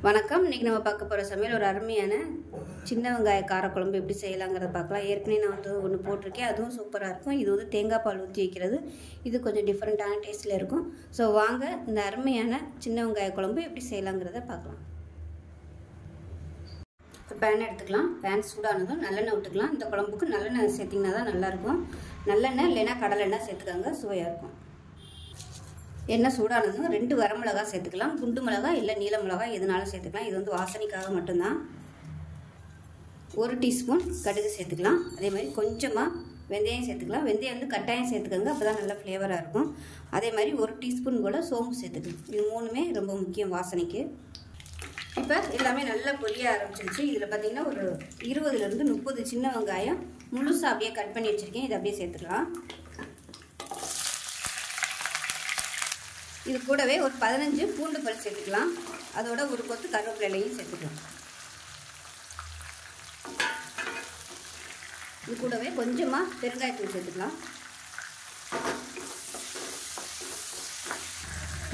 வணக்கம். இன்னைக்கு நம்ம பார்க்க போகிற சமையல் ஒரு அருமையான சின்ன வெங்காய காரக்குழம்பு எப்படி செய்யலாங்கிறத பார்க்கலாம். ஏற்கனவே நான் வந்து ஒன்று போட்டிருக்கேன், அதுவும் சூப்பராக இருக்கும். இது வந்து தேங்காய் பால் ஊற்றி வைக்கிறது, இது கொஞ்சம் டிஃப்ரெண்ட்டான டேஸ்ட்டில் இருக்கும். ஸோ வாங்க இந்த அருமையான சின்ன வெங்காய குழம்பு எப்படி செய்யலாங்கிறத பார்க்கலாம். ஒரு பேன் எடுத்துக்கலாம். பேன் சூடானதும் நல்லெண்ணெய் விட்டுக்கலாம். இந்த குழம்புக்கு நல்லெண்ணெய் சேர்த்திங்கன்னா தான் நல்லாயிருக்கும். நல்லெண்ணெய் இல்லைன்னா கடலெண்ணெய் சேர்த்துக்காங்க, சுவையாக இருக்கும். எண்ணெய் சூடானதும் 2 வரமிளகா சேர்த்துக்கலாம். குண்டு மிளகா இல்லை நீல மிளகா எதுனாலும் சேர்த்துக்கலாம். இது வந்து வாசனைக்காக மட்டும்தான். 1 டீஸ்பூன் கடுகு சேர்த்துக்கலாம். அதே மாதிரி கொஞ்சமாக வெந்தயம் சேர்த்துக்கலாம். வெந்தயம் வந்து கட்டாயம் சேர்த்துக்கோங்க, அப்போ தான் நல்லா ஃப்ளேவராக இருக்கும். அதே மாதிரி 1 டீஸ்பூன் போல் சோம்பு சேர்த்துக்கலாம். இது 3மே ரொம்ப முக்கியம் வாசனைக்கு. இப்போ எல்லாமே நல்லா பொரிய ஆரம்பிச்சிருச்சு. இதில் பார்த்தீங்கன்னா ஒரு 20லேருந்து 30 சின்ன வெங்காயம் முழுசாக அப்படியே கட் பண்ணி வச்சுருக்கேன். இதை அப்படியே சேர்த்துக்கலாம். இது கூடவே ஒரு 15 பூண்டு பல் சேர்த்துக்கலாம். அதோட ஒரு கொத்து கருவேப்பிலையும் சேர்த்துக்கலாம். இது கூடவே கொஞ்சமாக பெருங்காயத்தூள் சேர்த்துக்கலாம்.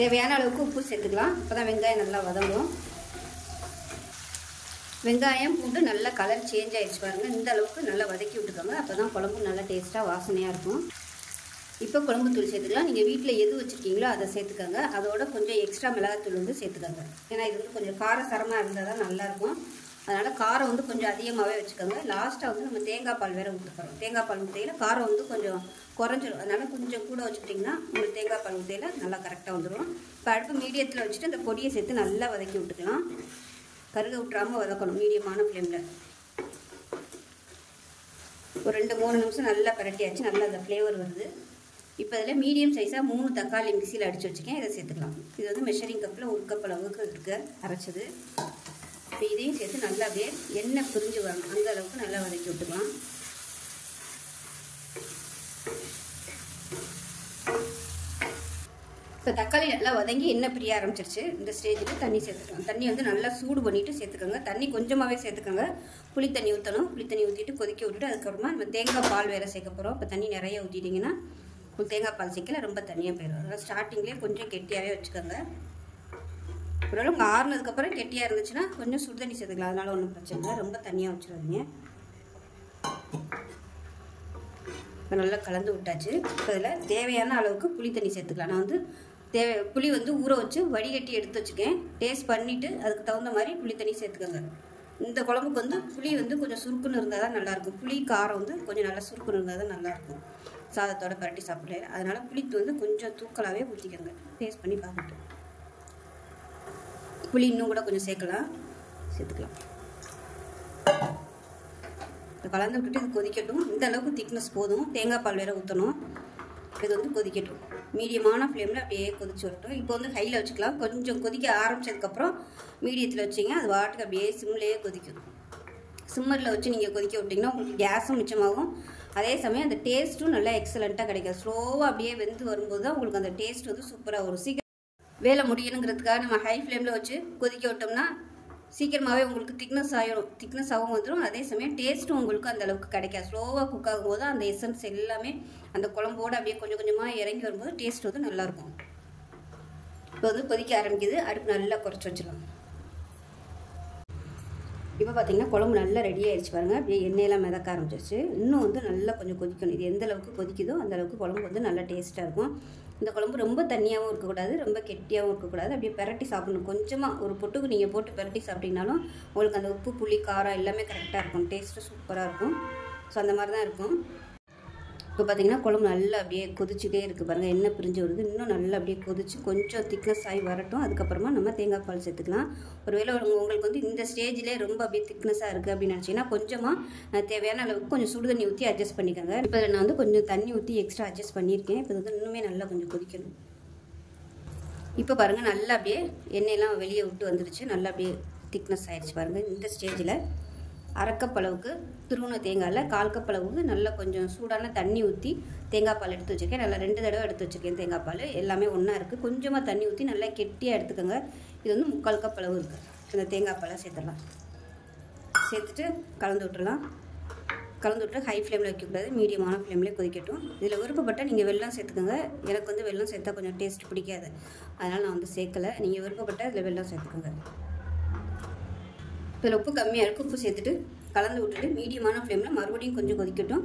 தேவையான அளவுக்கு உப்பு சேர்த்துக்கலாம். அப்போ தான் வெங்காயம் நல்லா வதங்கும். வெங்காயம் பூண்டு நல்லா கலர் சேஞ்ச் ஆகிடுச்சு பாருங்கள். இந்த அளவுக்கு நல்லா வதக்கி விட்டுக்கோங்க. அப்போ தான் குழம்பு நல்லா டேஸ்ட்டாக வாசனையாக இருக்கும். இப்போ குழம்பு தூள் சேர்த்துக்கலாம். நீங்கள் வீட்டில் எது வச்சுருக்கீங்களோ அதை சேர்த்துக்கோங்க. அதோட கொஞ்சம் எக்ஸ்ட்ரா மிளகாத்தூள் வந்து சேர்த்துக்கோங்க. ஏன்னா இது வந்து கொஞ்சம் காரசாரமாக இருந்தால் தான் நல்லாயிருக்கும். அதனால் காரம் வந்து கொஞ்சம் அதிகமாகவே வச்சுக்கோங்க. லாஸ்ட்டாக வந்து நம்ம தேங்காய் பால் வேறு ஊற்றுக்கிறோம். தேங்காய் பால் ஊற்றையில் காரம் வந்து கொஞ்சம் குறைஞ்சிடும். அதனால் கொஞ்சம் கூட வச்சுக்கிட்டிங்கன்னா உங்களுக்கு தேங்காய் பால் ஊற்றையில் நல்லா கரெக்டாக வந்துடும். இப்போ அடுப்பு மீடியத்தில் வச்சுட்டு இந்த பொடியை சேர்த்து நல்லா வதக்கி விட்டுக்கலாம். கருக விட்டுறாமல் வதக்கணும் மீடியமான ஃப்ளேமில். ஒரு 2-3 நிமிஷம் நல்லா பரட்டியாச்சு. நல்லா அந்த ஃப்ளேவர் வருது. இப்போ இதில் மீடியம் சைஸாக 3 தக்காளி மிக்சியில் அடித்து வச்சுக்கேன். இதை சேர்த்துக்கலாம். இது வந்து மெஷரிங் கப்பில் 1 கப் அளவுக்கு இருக்கு அரைச்சது. இப்போ இதையும் சேர்த்து நல்லா அப்படியே எண்ணெய் பிரிஞ்சு வரணும், அந்த அளவுக்கு நல்லா வதக்கி விட்டுக்கலாம். இப்போ தக்காளி நல்லா வதங்கி எண்ணெய் பிரிய ஆரம்பிச்சிருச்சு. இந்த ஸ்டேஜில் தண்ணி சேர்த்துக்கலாம். தண்ணி வந்து நல்லா சூடு பண்ணிவிட்டு சேர்த்துக்கோங்க. தண்ணி கொஞ்சமாகவே சேர்த்துக்கோங்க. புளி தண்ணி ஊற்றணும். புளி தண்ணி ஊற்றிட்டு கொதிக்க விட்டுட்டு அதுக்கப்புறமா நம்ம தேங்காய் பால் வேறு சேர்க்க போகிறோம். இப்போ தண்ணி நிறைய ஊற்றிட்டிங்கன்னா தேங்காய் பால் சேர்க்கல ரொம்ப தண்ணியாக போயிடும். அதனால் ஸ்டார்டிங்லேயே கொஞ்சம் கெட்டியாகவே வச்சுக்கோங்க. ஒருவேளை உங்கள் ஆறுனதுக்கப்புறம் கெட்டியாக இருந்துச்சுன்னா கொஞ்சம் சுடு தண்ணி சேர்த்துக்கலாம். அதனால் ஒன்றும் பிரச்சனை இல்லை. ரொம்ப தண்ணியாக வச்சுருவீங்க. இப்போ நல்லா கலந்து விட்டாச்சு. இப்போ இதில் தேவையான அளவுக்கு புளி தண்ணி சேர்த்துக்கலாம். நான் வந்து புளி வந்து ஊற வச்சு வடிகட்டி எடுத்து வச்சுக்கேன். டேஸ்ட் பண்ணிவிட்டு அதுக்கு தகுந்த மாதிரி புளி தண்ணி சேர்த்துக்கோங்க. இந்த குழம்புக்கு வந்து புளி வந்து கொஞ்சம் சுருக்குன்னு இருந்தால் தான் நல்லாயிருக்கும். புளி காரம் வந்து கொஞ்சம் நல்லா சுருக்குன்னு இருந்தால் தான் நல்லாயிருக்கும் சாதத்தோட பரட்டி சாப்பிட. அதனால் புளித்து வந்து கொஞ்சம் தூக்கலாகவே ஊற்றிக்கோங்க. டேஸ்ட் பண்ணி பார்த்துட்டு புளி இன்னும் கூட கொஞ்சம் சேர்த்துக்கலாம். இதை கலந்து விட்டுட்டு இது கொதிக்கட்டும். இந்த அளவுக்கு திக்னஸ் போதும். தேங்காய் பால் வேறு ஊற்றணும். இது வந்து கொதிக்கட்டும். மீடியமான ஃப்ளேமில் அப்படியே கொதிச்சு வரட்டும். இப்போ வந்து ஹையில் வச்சுக்கலாம். கொஞ்சம் கொதிக்க ஆரம்பித்ததுக்கப்புறம் மீடியத்தில் வச்சிங்க அது வாட்டுக்கு அப்படியே சிம்லேயே கொதிக்கும். சிம்மரில் வச்சு நீங்கள் கொதிக்க விட்டிங்கன்னா உங்களுக்கு கேஸும் மிச்சமாகும். அதே சமயம் அந்த டேஸ்ட்டும் நல்லா எக்ஸலண்ட்டாக கிடைக்கும். ஸ்லோவாக அப்படியே வெந்து வரும்போது தான் உங்களுக்கு அந்த டேஸ்ட் வந்து சூப்பராக வரும். சீக்கிரம் வேலை முடியணுங்கிறதுக்காக நம்ம ஹை ஃப்ளேமில் வச்சு கொதிக்க விட்டோம்னா சீக்கிரமாகவே உங்களுக்கு திக்னஸாகவும் வந்துடும். அதே சமயம் டேஸ்ட்டும் உங்களுக்கு அந்த அளவுக்கு கிடைக்காது. ஸ்லோவாக குக் ஆகும்போது அந்த எசன்ஸ் எல்லாமே அந்த குழம்போடு அப்படியே கொஞ்சம் கொஞ்சமாக இறங்கி வரும்போது டேஸ்ட் வந்து நல்லாயிருக்கும். இப்போ வந்து கொதிக்க ஆரம்பிக்குது. அடுப்பு நல்லா குறைச்சி வச்சிடலாம். இப்போ பார்த்தீங்கன்னா குழம்பு நல்லா ரெடி ஆகிடுச்சு பாருங்கள். அப்படியே எண்ணெயெல்லாம் மிதக்க ஆரம்பிச்சிருச்சு. இன்னும் வந்து நல்லா கொஞ்சம் கொதிக்கணும். இது எந்த அளவுக்கு கொதிக்குதோ அந்த அளவுக்கு குழம்பு வந்து நல்லா டேஸ்ட்டாக இருக்கும். இந்த குழம்பு ரொம்ப தண்ணியாகவும் இருக்கக்கூடாது, ரொம்ப கெட்டியாகவும் இருக்கக்கூடாது. அப்படியே பெரட்டி சாப்பிடணும். கொஞ்சமாக ஒரு பொட்டுக்கு நீங்கள் போட்டு பெரட்டி சாப்பிட்டீங்கனாலும் உங்களுக்கு அந்த உப்பு புளி காரம் எல்லாமே கரெக்டாக இருக்கும். டேஸ்ட்டு சூப்பராக இருக்கும். ஸோ அந்த மாதிரி தான் இருக்கும். இப்போ பார்த்தீங்கன்னா குழம்பு நல்லா அப்படியே கொதிச்சுட்டே இருக்குது பாருங்கள். எண்ணெய் பிரிஞ்சு வருது. இன்னும் நல்லா அப்படியே கொதிச்சு கொஞ்சம் திக்னஸ் ஆகி வரட்டும். அதுக்கப்புறமா நம்ம தேங்காய் பால் சேர்த்துக்கலாம். ஒருவேளை உங்களுக்கு வந்து இந்த ஸ்டேஜிலே ரொம்ப அப்படியே திக்னஸாக இருக்குது அப்படின்னு நினச்சிங்கன்னா கொஞ்சமாக தேவையான அளவுக்கு கொஞ்சம் சுடு தண்ணி ஊற்றி அட்ஜஸ்ட் பண்ணிக்கோங்க. இப்போ நான் வந்து கொஞ்சம் தண்ணி ஊற்றி எக்ஸ்ட்ரா அட்ஜஸ்ட் பண்ணியிருக்கேன். இப்போ வந்து இன்னுமே நல்லா கொஞ்சம் கொதிக்கணும். இப்போ பாருங்கள் நல்லா அப்படியே எண்ணெயெல்லாம் வெளியே விட்டு வந்துடுச்சு. நல்லா அப்படியே திக்னஸ் ஆகிடுச்சு பாருங்கள். இந்த ஸ்டேஜில் 1/2 கப் அளவுக்கு துருவன தேங்காயில் 1/4 கப் அளவுக்கு நல்லா கொஞ்சம் சூடான தண்ணி ஊற்றி தேங்காய் பால் எடுத்து வச்சுருக்கேன். நல்லா 2 தடவை எடுத்து வச்சுருக்கேன். தேங்காய் பால் எல்லாமே ஒன்றா இருக்குது. கொஞ்சமாக தண்ணி ஊற்றி நல்லா கெட்டியாக எடுத்துக்கோங்க. இது வந்து 3/4 கப் அளவு இருக்குது. இந்த தேங்காய் பாலை சேர்த்துடலாம். சேர்த்துட்டு கலந்து விட்டுடலாம். கலந்து விட்டு ஹை ஃப்ளேமில் வைக்கக்கூடாது, மீடியமான ஃப்ளேம்லேயே கொதிக்கட்டும். இதில் விருப்பப்பட்டால் நீங்கள் வெல்லம் சேர்த்துக்கோங்க. எனக்கு வந்து வெல்லம் சேர்த்தா கொஞ்சம் டேஸ்ட் பிடிக்காது, அதனால் நான் வந்து சேர்க்கலை. நீங்கள் விருப்பப்பட்டால் இதில் வெல்லம் சேர்த்துக்கோங்க. இதில் உப்பு கம்மியாக இருக்குது. உப்பு சேர்த்துட்டு கலந்து விட்டுட்டு மீடியமான ஃப்ளேமில் மறுபடியும் கொஞ்சம் கொதிக்கட்டும்.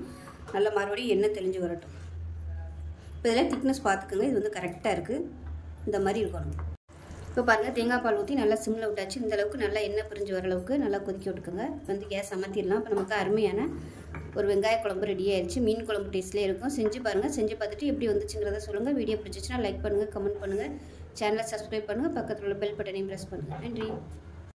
நல்லா மறுபடியும் எண்ணெய் தெளிஞ்சு வரட்டும். இப்போ இதில் திக்னஸ் பார்த்துக்கோங்க. இது வந்து கரெக்டாக இருக்குது. இந்த மாதிரி இருக்கணும். இப்போ பாருங்கள், தேங்காய் பால் ஊற்றி நல்லா சிம்மில் விட்டாச்சு. இந்தளவுக்கு நல்லா எண்ணெய் பிரிஞ்சு வர அளவுக்கு நல்லா கொதிக்க விட்டுக்கோங்க. வந்து கேஸ் அமர்த்திடலாம். இப்போ நமக்கு அருமையான ஒரு வெங்காய குழம்பு ரெடி ஆயிடுச்சு. மீன் குழம்பு டேஸ்ட்லேயே இருக்கும். செஞ்சு பாருங்கள். செஞ்சு பார்த்துட்டு எப்படி வந்துச்சுங்கிறத சொல்லுங்கள். வீடியோ பிடிச்சிச்சுன்னா லைக் பண்ணுங்கள், கமெண்ட் பண்ணுங்கள், சேனலை சப்ஸ்கிரைப் பண்ணுங்கள், பக்கத்தில் உள்ள பெல் பட்டனையும் ப்ரெஸ் பண்ணுங்கள். நன்றி.